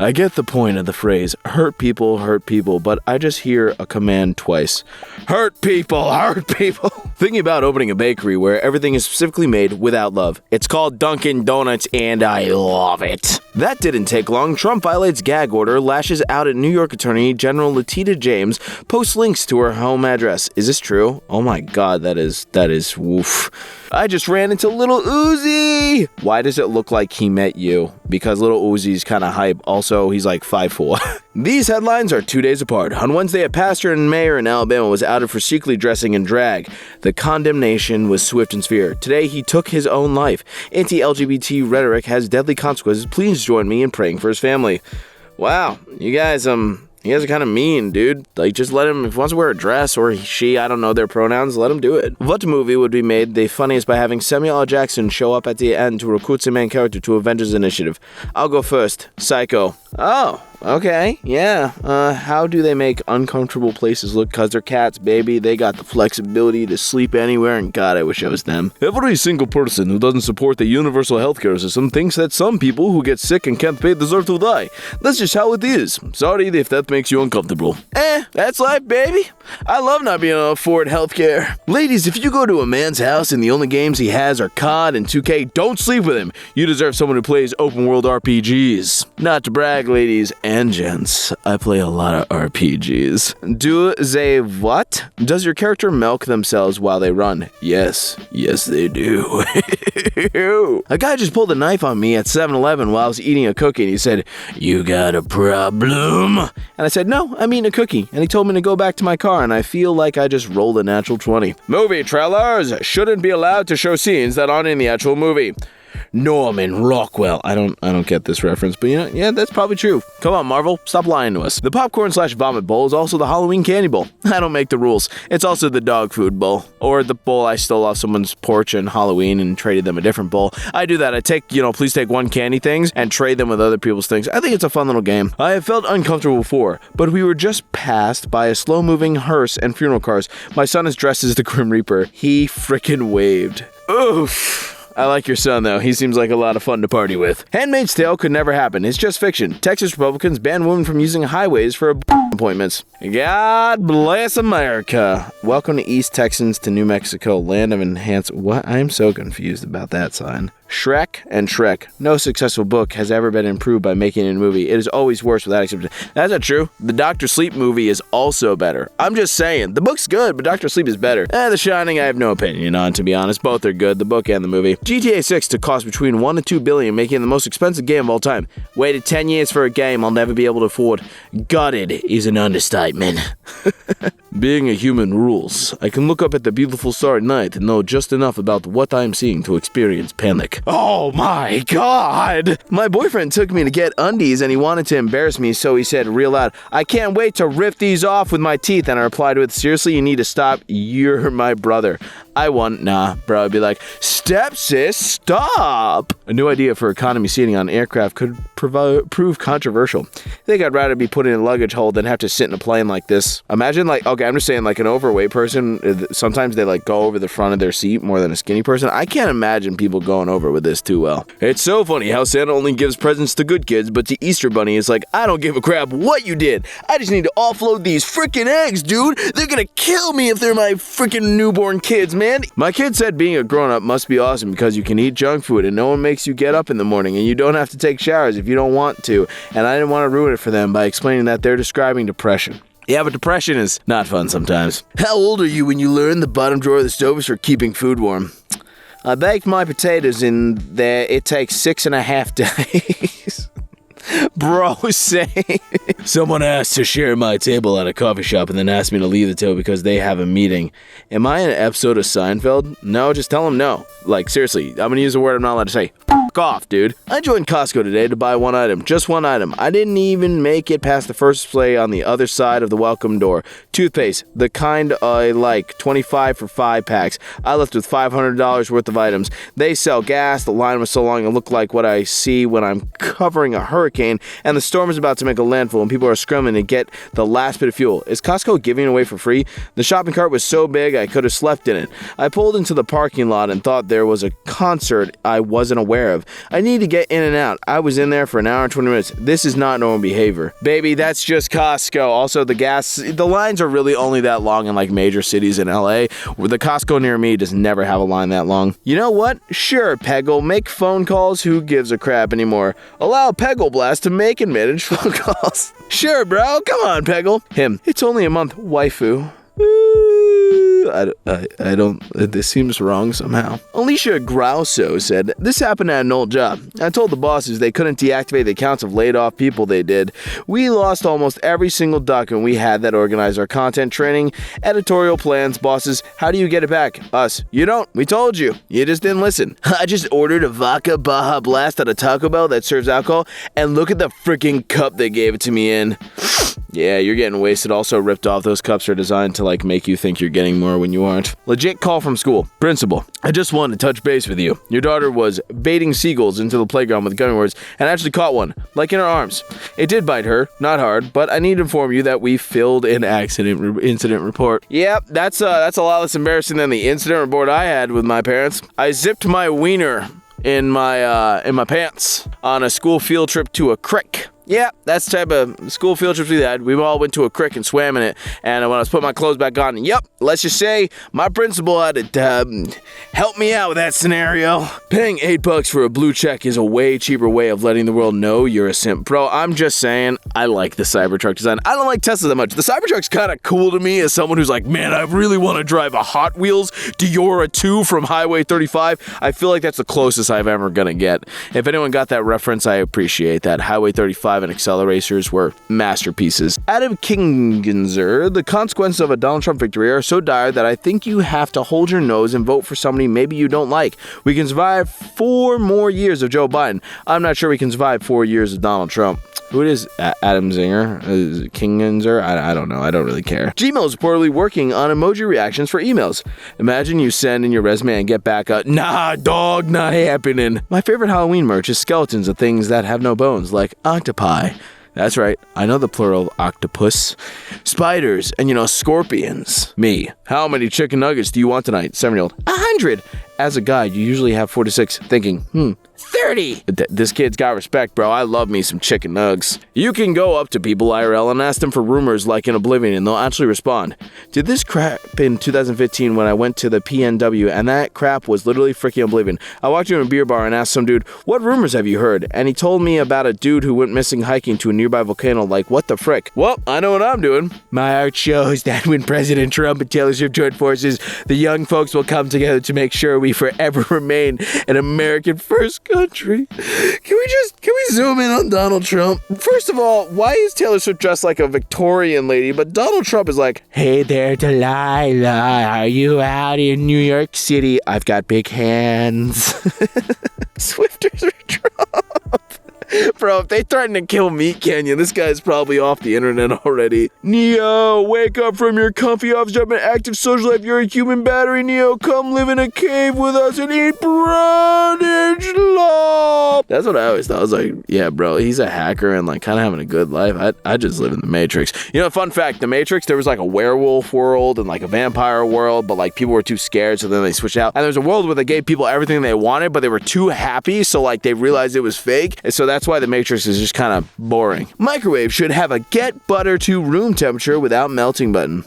I get the point of the phrase, hurt people, but I just hear a command twice. Hurt people, hurt people. Thinking about opening a bakery where everything is specifically made without love. It's called Dunkin' Donuts, and I love it. That didn't take long. Trump violates gag order, lashes out at New York Attorney General Letitia James, posts links to her home address. Is this true? Oh my god, that is woof. I just ran into Lil Uzi! Why does it look like he met you? Because Lil Uzi's kinda hype. Also, he's like 5'4". These headlines are 2 days apart. On Wednesday, a pastor and mayor in Alabama was outed for secretly dressing in drag. The condemnation was swift and severe. Today, he took his own life. Anti-LGBT rhetoric has deadly consequences. Please join me in praying for his family. Wow, you guys are kind of mean, dude. Like, just let him, if he wants to wear a dress or she, I don't know their pronouns, let him do it. What movie would be made the funniest by having Samuel L. Jackson show up at the end to recruit the main character to Avengers Initiative? I'll go first. Psycho. Oh, okay, yeah. How do they make uncomfortable places look? Because they're cats, baby. They got the flexibility to sleep anywhere, and God, I wish I was them. Every single person who doesn't support the universal healthcare system thinks that some people who get sick and can't pay deserve to die. That's just how it is. Sorry if that makes you uncomfortable. That's life, baby. I love not being able to afford healthcare. Ladies, if you go to a man's house and the only games he has are COD and 2K, don't sleep with him. You deserve someone who plays open world RPGs. Not to brag, ladies and gents, I play a lot of RPGs. Do they what? Does your character milk themselves while they run? Yes, they do. A guy just pulled a knife on me at 7-Eleven while I was eating a cookie, and he said, "You got a problem?" And I said, "No, I'm eating a cookie." And he told me to go back to my car, and I feel like I just rolled a natural 20. Movie trailers shouldn't be allowed to show scenes that aren't in the actual movie. Norman Rockwell. I don't get this reference, but yeah, that's probably true. Come on, Marvel, stop lying to us. The popcorn/vomit bowl is also the Halloween candy bowl. I don't make the rules. It's also the dog food bowl, or the bowl I stole off someone's porch on Halloween and traded them a different bowl. I do that. I take, please take one candy things and trade them with other people's things. I think it's a fun little game. I have felt uncomfortable before, but we were just passed by a slow-moving hearse and funeral cars. My son is dressed as the Grim Reaper. He frickin' waved. Oof. I like your son, though. He seems like a lot of fun to party with. Handmaid's Tale could never happen. It's just fiction. Texas Republicans ban women from using highways for appointments. God bless America. Welcome to East Texans to New Mexico, land of enhanced... What? I'm so confused about that sign. Shrek and Shrek. No successful book has ever been improved by making it a movie. It is always worse without exception. That's not true. The Dr. Sleep movie is also better. I'm just saying. The book's good, but Dr. Sleep is better. The Shining, I have no opinion on, to be honest. Both are good, the book and the movie. GTA 6 to cost between $1 and $2 billion, making it the most expensive game of all time. Waited 10 years for a game I'll never be able to afford. Gutted is an understatement. Being a human rules. I can look up at the beautiful star at night and know just enough about what I'm seeing to experience panic. Oh my god! My boyfriend took me to get undies and he wanted to embarrass me, so he said real loud, "I can't wait to rip these off with my teeth," and I replied with, "Seriously, you need to stop. You're my brother." I won. Nah, bro. I'd be like, "Step sis, stop!" A new idea for economy seating on aircraft could prove controversial. I think I'd rather be put in a luggage hold than have to sit in a plane like this. Imagine okay, I'm just saying an overweight person, sometimes they go over the front of their seat more than a skinny person. I can't imagine people going over with this too well. It's so funny how Santa only gives presents to good kids, but the Easter Bunny is like, "I don't give a crap what you did. I just need to offload these freaking eggs, dude. They're gonna kill me if they're my freaking newborn kids, man." My kid said being a grown-up must be awesome because you can eat junk food and no one makes you get up in the morning and you don't have to take showers if you don't want to, and I didn't want to ruin it for them by explaining that they're describing depression. Yeah, but depression is not fun sometimes. How old are you when you learned the bottom drawer of the stove is for keeping food warm? I baked my potatoes in there. It takes 6.5 days. Bro, say someone asked to share my table at a coffee shop and then asked me to leave the table because they have a meeting. Am I in an episode of Seinfeld? No, just tell them no. Seriously, I'm gonna use a word I'm not allowed to say. F*** off, dude. I joined Costco today to buy one item. Just one item. I didn't even make it past the first display on the other side of the welcome door. Toothpaste. The kind I like. 25 for 5 packs. I left with $500 worth of items. They sell gas. The line was so long it looked like what I see when I'm covering a hurricane and the storm is about to make a landfall and people are screaming to get the last bit of fuel. Is Costco giving it away for free? The shopping cart was so big I could have slept in it. I pulled into the parking lot and thought there was a concert I wasn't aware of. I need to get in and out. I was in there for an hour and 20 minutes. This is not normal behavior. Baby, that's just Costco. Also, the lines are really only that long in like major cities in LA, where the Costco near me does never have a line that long. You know what? Sure, Peggle, make phone calls. Who gives a crap anymore? Allow Peggle Blast to make and manage phone calls. Sure, bro. Come on, Peggle. Him. It's only a month, waifu. I don't, this seems wrong somehow. Alicia Grauso said, this happened at an old job. I told the bosses they couldn't deactivate the accounts of laid off people they did. We lost almost every single document we had that organized our content training, editorial plans. Bosses, how do you get it back? Us, you don't. We told you. You just didn't listen. I just ordered a vodka Baja Blast at a Taco Bell that serves alcohol, and look at the freaking cup they gave it to me in. Yeah, you're getting wasted. Also ripped off. Those cups are designed to like make you think you're getting more when you aren't. Legit call from school. Principal, I just wanted to touch base with you. Your daughter was baiting seagulls into the playground with gummy worms and actually caught one, like in her arms. It did bite her, not hard, but I need to inform you that we filled an incident report. Yep, that's a lot less embarrassing than the incident report I had with my parents. I zipped my wiener in my pants on a school field trip to a creek. Yeah, that's the type of school field trips we had. We all went to a creek and swam in it. And when I was putting my clothes back on, let's just say my principal had to help me out with that scenario. Paying $8 for a blue check is a way cheaper way of letting the world know you're a simp. Bro, I'm just saying, I like the Cybertruck design. I don't like Tesla that much. The Cybertruck's kind of cool to me as someone who's like, man, I really want to drive a Hot Wheels Diora 2 from Highway 35. I feel like that's the closest I've ever gonna get. If anyone got that reference, I appreciate that. Highway 35 and Acceleracers were masterpieces. Adam Kingenzer, the consequences of a Donald Trump victory are so dire that I think you have to hold your nose and vote for somebody maybe you don't like. We can survive 4 more years of Joe Biden. I'm not sure we can survive 4 years of Donald Trump. Who it is? Adam Zinger? Kingenzer? I don't know. I don't really care. Gmail is reportedly working on emoji reactions for emails. Imagine you send in your resume and get back a, nah, dog, not happening. My favorite Halloween merch is skeletons of things that have no bones, like octopi. That's right, I know the plural of octopus. Spiders, and scorpions. Me. How many chicken nuggets do you want tonight? 7-year-old. 100. As a guide, you usually have 4 to 6. Thinking, 30. This kid's got respect, bro. I love me some chicken nugs. You can go up to people IRL and ask them for rumors like in Oblivion, and they'll actually respond. Did this crap in 2015 when I went to the PNW, and that crap was literally freaking Oblivion. I walked into a beer bar and asked some dude, what rumors have you heard? And he told me about a dude who went missing hiking to a nearby volcano, like, what the frick? Well, I know what I'm doing. My art shows that when President Trump and Taylor Swift join forces, the young folks will come together to make sure we forever remain an American first country. Can we zoom in on Donald Trump? First of all, why is Taylor Swift dressed like a Victorian lady, but Donald Trump is like, hey there, Delilah, are you out in New York City? I've got big hands. Swifters are Trump. Bro, if they threaten to kill Meat Canyon, this guy's probably off the internet already. Neo, wake up from your comfy office job and active social life. You're a human battery, Neo. Come live in a cave with us and eat brownish love. That's what I always thought. I was like, yeah, bro, he's a hacker and like kind of having a good life. I just live in the Matrix. Fun fact, the Matrix, there was like a werewolf world and like a vampire world, but like people were too scared, so then they switched out. And there was a world where they gave people everything they wanted, but they were too happy, so like they realized it was fake. And so that's why the Matrix is just kind of boring. Microwave should have a get butter to room temperature without melting button.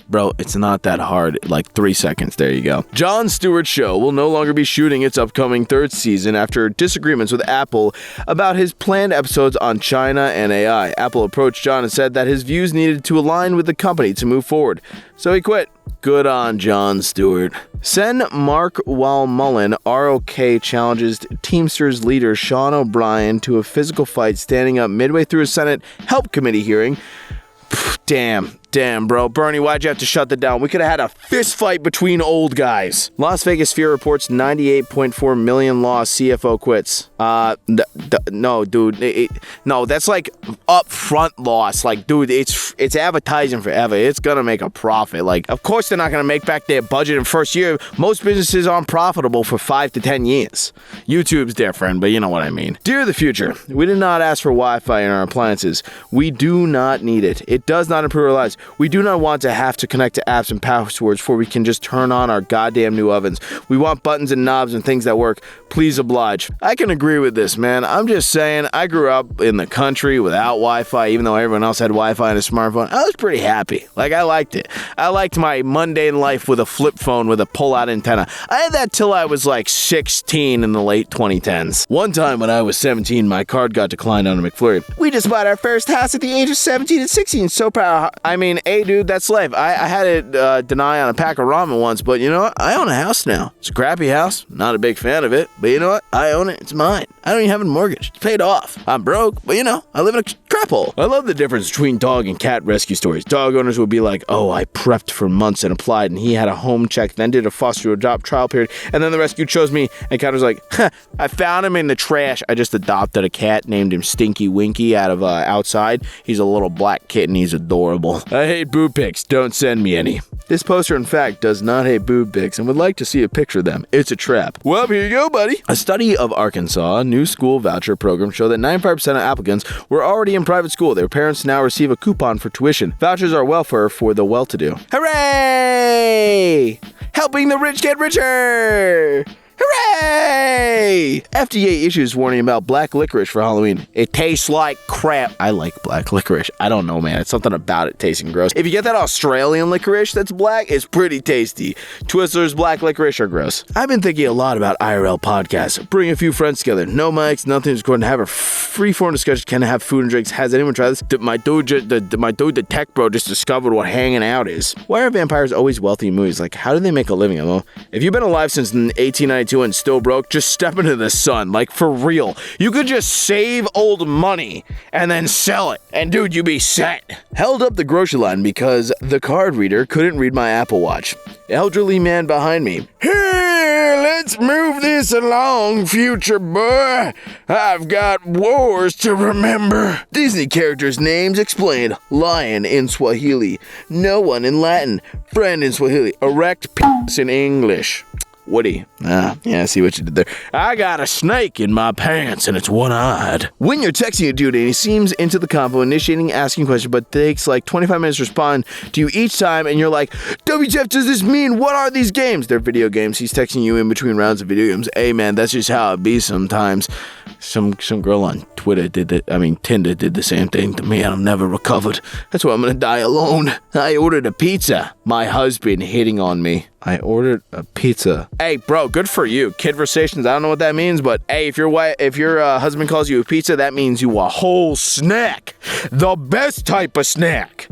Bro, it's not that hard. Like 3 seconds. There you go. Jon Stewart's show will no longer be shooting its upcoming 3rd season after disagreements with Apple about his planned episodes on China and AI. Apple approached Jon and said that his views needed to align with the company to move forward. So he quit. Good on Jon Stewart. Send Mark Walmullen, ROK challenges Teamsters leader Sean O'Brien to a physical fight standing up midway through a Senate Help Committee hearing. Damn, bro. Bernie, why'd you have to shut that down? We could have had a fist fight between old guys. Las Vegas Sphere reports 98.4 million loss. CFO quits. No, dude. No, that's like upfront loss. Like, dude, it's advertising forever. It's gonna make a profit. Like, of course they're not gonna make back their budget in first year. Most businesses aren't profitable for 5 to 10 years. YouTube's different, but you know what I mean. Dear the future, we did not ask for Wi-Fi in our appliances. We do not need it. It does not not improve our lives. We do not want to have to connect to apps and passwords before we can just turn on our goddamn new ovens. We want buttons and knobs and things that work. Please oblige. I can agree with this, man. I'm just saying, I grew up in the country without Wi-Fi, even though everyone else had Wi-Fi and a smartphone. I was pretty happy. Like, I liked it. I liked my mundane life with a flip phone with a pull-out antenna. I had that till I was like 16 in the late 2010s. One time when I was 17, my card got declined on a McFlurry. We just bought our first house at the age of 17 and 16. So proud. I mean, hey, dude, that's life. I had it deny on a pack of ramen once, but you know what? I own a house now. It's a crappy house. Not a big fan of it, but you know what? I own it. It's mine. I don't even have a mortgage. It's paid off. I'm broke, but you know, I live in a crap hole. I love the difference between dog and cat rescue stories. Dog owners would be like, oh, I prepped for months and applied, and he had a home check, then did a foster adopt trial period, and then the rescue chose me, and cat was like, I found him in the trash. I just adopted a cat, named him Stinky Winky out of outside. He's a little black kitten. He's adorable. I hate boob pics. Don't send me any. This poster, in fact, does not hate boob pics and would like to see a picture of them. It's a trap. Well, here you go, buddy. A study of Arkansas new school voucher program showed that 95% of applicants were already in private school. Their parents now receive a coupon for tuition. Vouchers are welfare for the well-to-do. Hooray! Helping the rich get richer! Hooray! FDA issues warning about black licorice for Halloween. It tastes like crap. I like black licorice. I don't know, man. It's something about it tasting gross. If you get that Australian licorice that's black, it's pretty tasty. Twizzlers black licorice are gross. I've been thinking a lot about IRL podcasts. Bring a few friends together. No mics, nothing. Just going to have a free-form discussion. Can I have food and drinks? Has anyone tried this? My dude, the tech bro, just discovered what hanging out is. Why are vampires always wealthy in movies? Like, how do they make a living? Well, if you've been alive since 1892 and still broke, just step into the sun. Like, for real. You could just save old money and then sell it. And dude, you be set. Held up the grocery line because the card reader couldn't read my Apple Watch. Elderly man behind me. Here, let's move this along, future boy. I've got wars to remember. Disney characters' names explained. Lion in Swahili. No one in Latin. Friend in Swahili. Erect penis in English. Woody. Yeah, I see what you did there. I got a snake in my pants and it's one-eyed. When you're texting a dude and he seems into the convo, initiating asking questions, but takes like 25 minutes to respond to you each time, and you're like, WTF does this mean? What are these games? They're video games. He's texting you in between rounds of video games. Hey man, that's just how it be sometimes. Some girl on Tinder did the same thing to me and I've never recovered. That's why I'm gonna die alone. I ordered a pizza. My husband hitting on me. I ordered a pizza. Hey, bro, good for you. Kidversations, I don't know what that means, but hey, if your husband calls you a pizza, that means you a whole snack. The best type of snack.